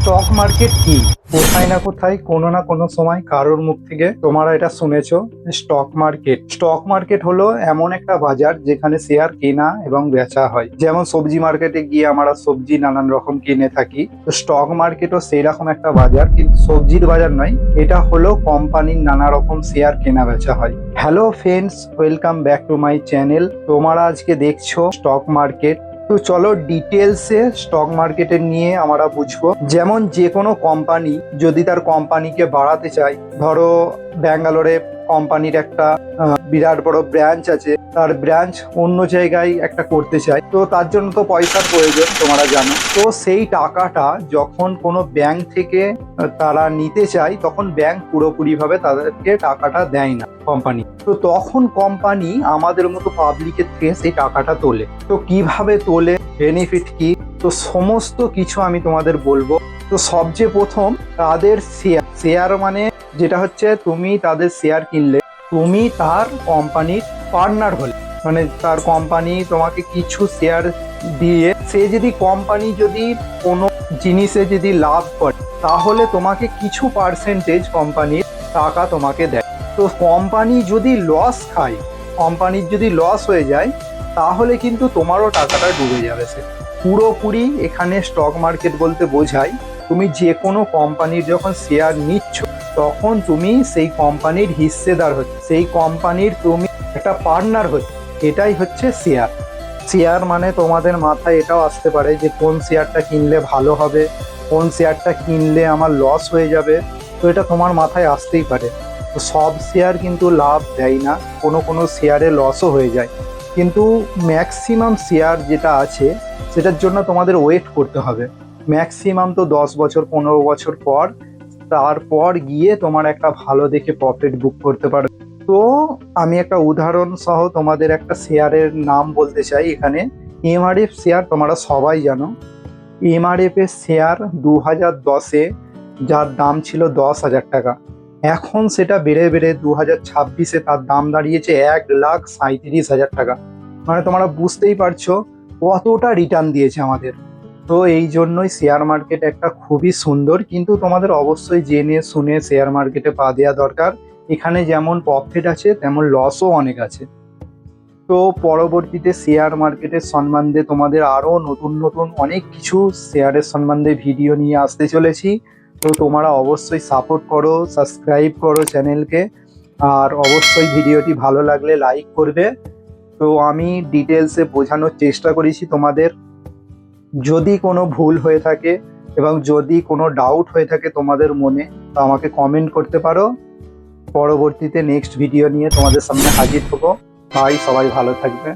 Stock market কি? কোথায় না কোথায় কোনো না কোনো সময় কারোর মুখ থেকে তোমরা এটা শুনেছো। স্টক মার্কেট হলো এমন একটা বাজার যেখানে শেয়ার কেনা এবং বেচা হয়। যেমন সবজি মার্কেটে গিয়ে আমরা সবজি নানান রকম কিনে থাকি, তো স্টক মার্কেটও সেই রকম একটা বাজার, কিন্তু সবজির বাজার নয়। এটা হলো কোম্পানির নানা রকম শেয়ার কেনা বেচা হয়। Hello friends, welcome back to my channel. তোমরা আজকে দেখছো স্টক মার্কেট। তো চলো ডিটেলসে স্টক মার্কেটের নিয়ে আমরা বুঝবো। যেমন যে কোনো কোম্পানি যদি তার কোম্পানিকে বাড়াতে চায়, ধরো ব্যাঙ্গালোরে কোম্পানির একটা বিরাট বড় ব্রাঞ্চ আছে, তার ব্রাঞ্চ অন্য জায়গায় একটা করতে চায়, তো তার জন্য তো পয়সার প্রয়োজন, তোমরা জানো। তো সেই টাকাটা যখন কোনো ব্যাংক থেকে তারা নিতে চায়, তখন ব্যাংক পুরোপুরিভাবে তাদেরকে টাকাটা দেয় না কোম্পানি। তো তখন কোম্পানি আমাদের মতো পাবলিকের থেকে সেই টাকাটা তোলে। তো কিভাবে তোলে, বেনিফিট কি, তো সমস্ত কিছু আমি তোমাদের বলবো। তো সবচেয়ে প্রথম, তাদের শেয়ার মানে যেটা হচ্ছে, তুমি তাদের শেয়ার কিনলে তুমি তার কোম্পানির পার্টনার হলে, মানে তার কোম্পানি তোমাকে কিছু শেয়ার দিয়ে, সে যদি কোম্পানি যদি কোনো জিনিসে যদি লাভ করে, তাহলে তোমাকে কিছু পার্সেন্টেজ কোম্পানির টাকা তোমাকে দেয়। তো কোম্পানি যদি লস খায়, কোম্পানির যদি লস হয়ে যায়, তাহলে কিন্তু তোমারও টাকাটা ডুবে যাবে। সে পুরোপুরি এখানে স্টক মার্কেট বলতে বোঝায়, তুমি যে কোনো কোম্পানির যখন শেয়ার নিচ্ছ, তখন তুমি সেই কোম্পানির হিস্সেদার হচ্ছে, সেই কোম্পানির তুমি একটা পার্টনার হচ্ছে। এটাই হচ্ছে শেয়ার। শেয়ার মানে তোমাদের মাথায় এটাও আসতে পারে যে কোন শেয়ারটা কিনলে ভালো হবে, কোন শেয়ারটা কিনলে আমার লস হয়ে যাবে। তো এটা তোমার মাথায় আসতেই পারে। তো সব শেয়ার কিন্তু লাভ দেয় না, কোনো কোনো শেয়ারে লসও হয়ে যায়। কিন্তু ম্যাক্সিমাম শেয়ার যেটা আছে, সেটার জন্য তোমাদের ওয়েট করতে হবে। ম্যাক্সিমাম তো 10 বছর 15 বছর পর, তারপর গিয়ে তোমার একটা ভালো দেখে প্রফিট বুক করতে পারো। তো আমি একটা উদাহরণ সহ তোমাদের একটা শেয়ারের নাম বলতে চাই এখানে। এমআরএফ শেয়ার তোমরা সবাই জানো। এমআরএফ এর শেয়ার 2010-এ যার দাম ছিল 10,000 টাকা, এখন সেটা বেড়ে বেড়ে 2026-এ তার দাম দাঁড়িয়েছে 1,37,000 টাকা। মানে তোমরা বুঝতেই পারছো কতটা রিটার্ন দিয়েছে আমাদের। তো এই জন্যই শেয়ার মার্কেট একটা খুবই সুন্দর, কিন্তু তোমাদের অবশ্যই জেনে শুনে শেয়ার মার্কেটে পা দেওয়া দরকার। এখানে যেমন প্রফিট আছে, তেমন লসও অনেক আছে। তো পরবর্তীতে শেয়ার মার্কেটের সম্বন্ধে তোমাদের আরও নতুন নতুন অনেক কিছু শেয়ারের সম্বন্ধে ভিডিও নিয়ে আসতে চলেছি। তো তোমরা অবশ্যই সাপোর্ট করো, সাবস্ক্রাইব করো চ্যানেলকে, আর অবশ্যই ভিডিওটি ভালো লাগলে লাইক করবে। তো আমি ডিটেলসে বোঝানোর চেষ্টা করেছি তোমাদের। যদি কোনো ভুল হয়ে থাকে এবং যদি কোনো ডাউট হয়ে থাকে তোমাদের মনে, তো আমাকে কমেন্ট করতে পারো। পরবর্তীতে নেক্সট ভিডিও নিয়ে তোমাদের সামনে হাজির হবো। ভাই, সবাই ভালো থাকবে।